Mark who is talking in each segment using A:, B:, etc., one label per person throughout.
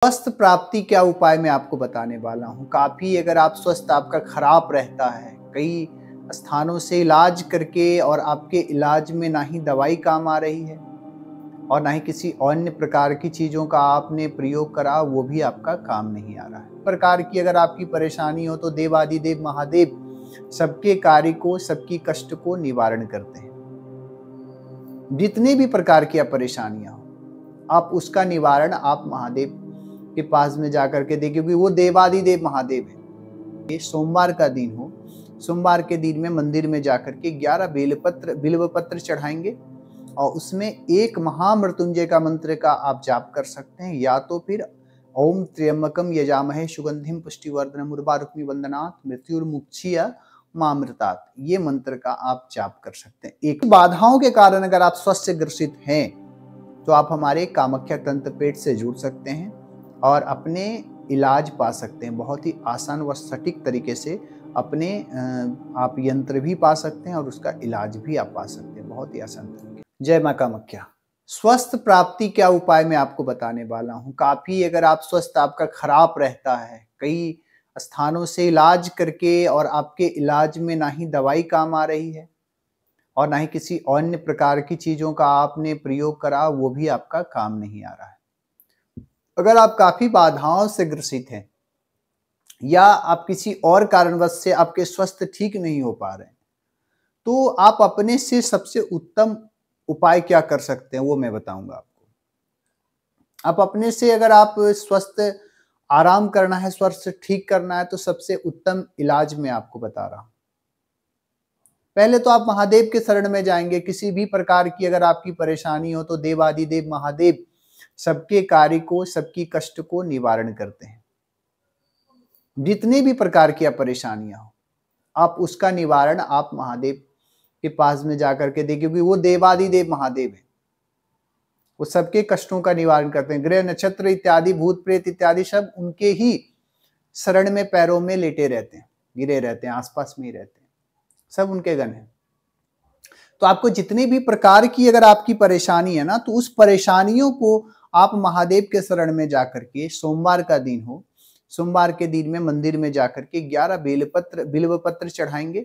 A: स्वस्थ प्राप्ति क्या उपाय मैं आपको बताने वाला हूँ। काफ़ी अगर आप स्वस्थ आपका खराब रहता है, कई स्थानों से इलाज करके और आपके इलाज में ना ही दवाई काम आ रही है और ना ही किसी अन्य प्रकार की चीज़ों का आपने प्रयोग करा, वो भी आपका काम नहीं आ रहा है। प्रकार की अगर आपकी परेशानी हो तो देवादिदेव महादेव सबके कार्य को, सबकी कष्ट को निवारण करते हैं। जितनी भी प्रकार की परेशानियां हो, आप उसका निवारण आप महादेव के पास में जाकर के देखिए, क्योंकि वो देवादिदेव महादेव है। ये सोमवार का दिन हो, सोमवार के दिन में मंदिर में जाकर के 11 बिल्व पत्र चढ़ाएंगे और उसमें एक महामृत्युंजय का मंत्र का आप जाप कर सकते हैं, या तो फिर ओम त्र्यंबकम यजामहे सुगंधिम पुष्टिवर्धनम उर्वारुकमिव वंदनात् मृत्युर्मुक्षीय मामृतात्, ये मंत्र का आप जाप कर सकते हैं। एक बाधाओं के कारण अगर आप स्वास्थ्य से ग्रसित हैं तो आप हमारे कामाख्या तंत्र पेट से जुड़ सकते हैं और अपने इलाज पा सकते हैं। बहुत ही आसान व सटीक तरीके से अपने आप यंत्र भी पा सकते हैं और उसका इलाज भी आप पा सकते हैं, बहुत ही आसान तरीके। जय मां कामाख्या। स्वस्थ प्राप्ति क्या उपाय मैं आपको बताने वाला हूँ। काफ़ी अगर आप स्वस्थ आपका खराब रहता है, कई स्थानों से इलाज करके और आपके इलाज में ना ही दवाई काम आ रही है और ना ही किसी अन्य प्रकार की चीज़ों का आपने प्रयोग करा, वो भी आपका काम नहीं आ रहा है। अगर आप काफ़ी बाधाओं से ग्रसित हैं या आप किसी और कारणवश से आपके स्वास्थ्य ठीक नहीं हो पा रहे हैं, तो आप अपने से सबसे उत्तम उपाय क्या कर सकते हैं, वो मैं बताऊंगा आपको। आप अपने से अगर आप स्वस्थ आराम करना है, स्वास्थ्य ठीक करना है, तो सबसे उत्तम इलाज मैं आपको बता रहा हूं। पहले तो आप महादेव के शरण में जाएंगे। किसी भी प्रकार की अगर आपकी परेशानी हो तो देवादिदेव महादेव सबके कार्य को, सबकी कष्ट को निवारण करते हैं। जितनी भी प्रकार की परेशानियां हो, आप उसका निवारण आप महादेव के पास में जाकर के देखिए, क्योंकि वो देवादिदेव महादेव है। वो सबके कष्टों का निवारण करते हैं। ग्रह नक्षत्र इत्यादि, भूत प्रेत इत्यादि सब उनके ही शरण में पैरों में लेटे रहते हैं, गिरे रहते हैं, आसपास में ही रहते हैं, सब उनके गण हैं। तो आपको जितनी भी प्रकार की अगर आपकी परेशानी है ना, तो उस परेशानियों को आप महादेव के शरण में जाकर के, सोमवार का दिन हो, सोमवार के दिन में मंदिर में जाकर के 11 बिल्व पत्र चढ़ाएंगे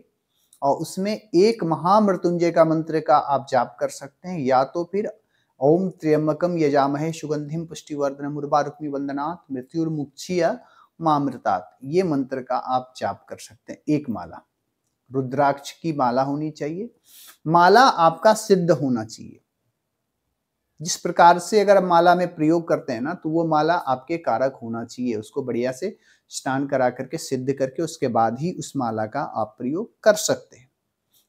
A: और उसमें एक महामृत्युंजय का मंत्र का आप जाप कर सकते हैं, या तो फिर ओम त्र्यंबकम यजामहे सुगंधिम पुष्टिवर्धनम उर्वारुकमिव वंदनात् मृत्युर्मुक्षीय मामृतात्, ये मंत्र का आप जाप कर सकते हैं। एक माला रुद्राक्ष की माला होनी चाहिए। माला आपका सिद्ध होना चाहिए। जिस प्रकार से अगर आप माला में प्रयोग करते हैं ना, तो वो माला आपके कारक होना चाहिए। उसको बढ़िया से स्नान करा करके, सिद्ध करके, उसके बाद ही उस माला का आप प्रयोग कर सकते हैं।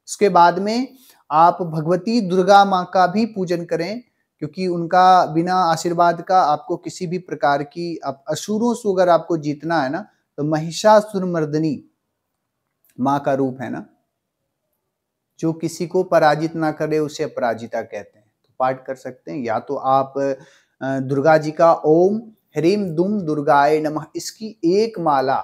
A: उसके बाद में आप भगवती दुर्गा माँ का भी पूजन करें, क्योंकि उनका बिना आशीर्वाद का आपको किसी भी प्रकार की असुरों से अगर आपको जीतना है ना, तो महिषासुर मर्दिनी माँ का रूप है ना, जो किसी को पराजित ना करे उसे अपराजिता कहते हैं। तो पाठ कर सकते हैं। या तो आप दुर्गा जी का ओम ह्रीम दुम दुर्गाय नमः, इसकी एक माला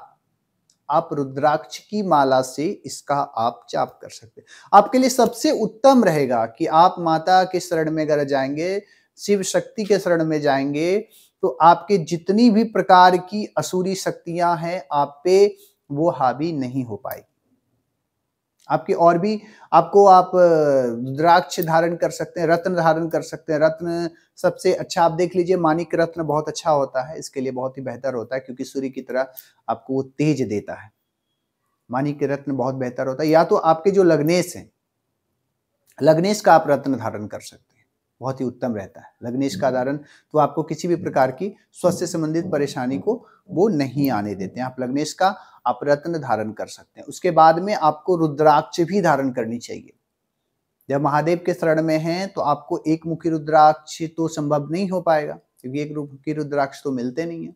A: आप रुद्राक्ष की माला से इसका आप जाप कर सकते हैं। आपके लिए सबसे उत्तम रहेगा कि आप माता के शरण में अगर जाएंगे, शिव शक्ति के शरण में जाएंगे, तो आपके जितनी भी प्रकार की असुरी शक्तियां हैं आप पे, वो हावी नहीं हो पाएगी। आपकी और भी आपको आप रुद्राक्ष धारण कर सकते हैं, रत्न धारण कर सकते हैं। रत्न सबसे अच्छा आप देख लीजिए, माणिक रत्न बहुत अच्छा होता है, इसके लिए बहुत ही बेहतर होता है, क्योंकि सूर्य की तरह आपको वो तेज देता है। माणिक रत्न बहुत बेहतर होता है। या तो आपके जो लग्नेश हैं, लग्नेश का आप रत्न धारण कर सकते हैं, बहुत ही उत्तम रहता है लग्नेश का धारण। तो आपको किसी भी प्रकार की स्वास्थ्य से संबंधित परेशानी को वो नहीं आने देते हैं। आप लग्नेश का आप रत्न धारण कर सकते हैं। उसके बाद में आपको रुद्राक्ष भी धारण करनी चाहिए। जब महादेव के शरण में हैं तो आपको एक मुखी रुद्राक्ष तो संभव नहीं हो पाएगा, क्योंकि एक मुखी रुद्राक्ष तो मिलते नहीं है।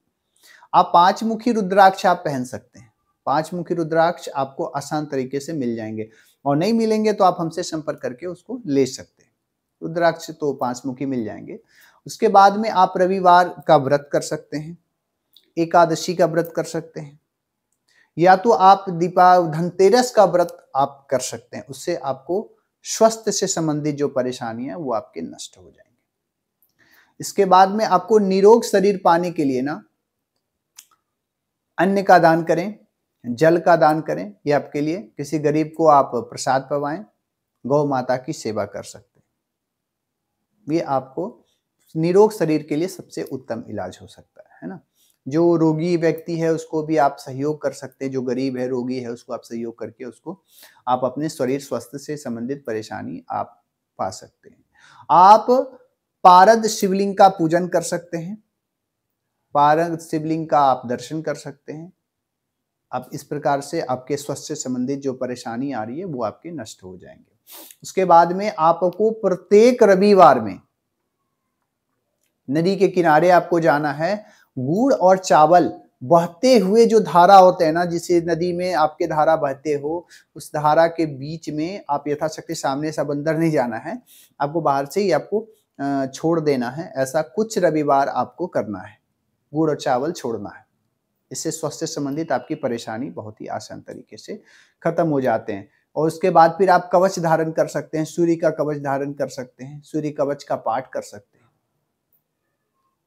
A: आप 5 मुखी रुद्राक्ष आप पहन सकते हैं। 5 मुखी रुद्राक्ष आपको आसान तरीके से मिल जाएंगे, और नहीं मिलेंगे तो आप हमसे संपर्क करके उसको ले सकते हैं। रुद्राक्ष तो 5 मुखी मिल जाएंगे। उसके बाद में आप रविवार का व्रत कर सकते हैं, एकादशी का व्रत कर सकते हैं, या तो आप धनतेरस का व्रत आप कर सकते हैं। उससे आपको स्वास्थ्य से संबंधित जो परेशानी है वो आपके नष्ट हो जाएंगे। इसके बाद में आपको निरोग शरीर पाने के लिए ना, अन्न का दान करें, जल का दान करें, ये आपके लिए, किसी गरीब को आप प्रसाद पवाएं, गौ माता की सेवा कर सकते हैं। ये आपको निरोग शरीर के लिए सबसे उत्तम इलाज हो सकता है ना। जो रोगी व्यक्ति है उसको भी आप सहयोग कर सकते हैं, जो गरीब है, रोगी है, उसको आप सहयोग करके उसको आप अपने शरीर स्वास्थ्य से संबंधित परेशानी आप पा सकते हैं। आप पारद शिवलिंग का पूजन कर सकते हैं, पारद शिवलिंग का आप दर्शन कर सकते हैं। अब इस प्रकार से आपके स्वास्थ्य से संबंधित जो परेशानी आ रही है वो आपके नष्ट हो जाएंगे। उसके बाद में आपको प्रत्येक रविवार में नदी के किनारे आपको जाना है, गुड़ और चावल बहते हुए जो धारा होते हैं ना, जिसे नदी में आपके धारा बहते हो, उस धारा के बीच में आप यथाशक्ति सामने सब अंदर नहीं जाना है, आपको बाहर से ही आपको छोड़ देना है। ऐसा कुछ रविवार आपको करना है, गुड़ और चावल छोड़ना है। इससे स्वास्थ्य संबंधित आपकी परेशानी बहुत ही आसान तरीके से खत्म हो जाते हैं। और उसके बाद फिर आप कवच धारण कर सकते हैं, सूर्य का कवच धारण कर सकते हैं, सूर्य कवच का पाठ कर सकते हैं।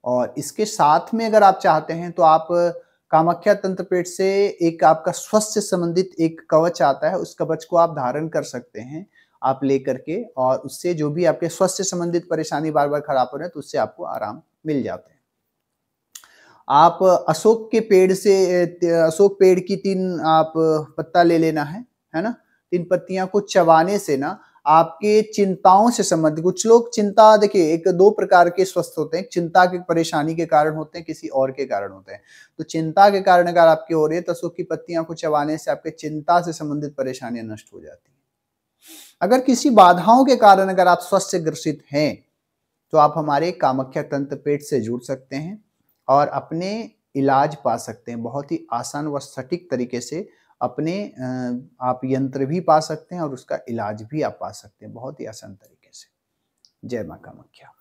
A: और इसके साथ में अगर आप चाहते हैं तो आप कामाख्या तंत्र पीठ से एक आपका स्वास्थ्य संबंधित एक कवच आता है, उस कवच को आप धारण कर सकते हैं आप लेकर के, और उससे जो भी आपके स्वास्थ्य संबंधित परेशानी बार बार खराब हो रहे हैं तो उससे आपको आराम मिल जाते हैं। आप अशोक के पेड़ से अशोक पेड़ की 3 आप पत्ता ले लेना है ना। 3 पत्तियां को चबाने से ना आपके चिंताओं से संबंधित, कुछ लोग चिंता, देखिए एक 2 प्रकार के स्वस्थ होते हैं, चिंता की परेशानी के कारण होते हैं, किसी और के कारण होते हैं। तो चिंता के कारण अगर आपकी हो रही है तो अशोक की पत्तियां को चबाने से आपके चिंता से संबंधित परेशानियां नष्ट हो जाती हैं। अगर किसी बाधाओं के कारण अगर आप स्वस्थ से ग्रसित हैं तो आप हमारे कामाख्या तंत्र पीठ से जुड़ सकते हैं और अपने इलाज पा सकते हैं। बहुत ही आसान व सटीक तरीके से अपने आप यंत्र भी पा सकते हैं और उसका इलाज भी आप पा सकते हैं बहुत ही आसान तरीके से। जय मां कामाख्या।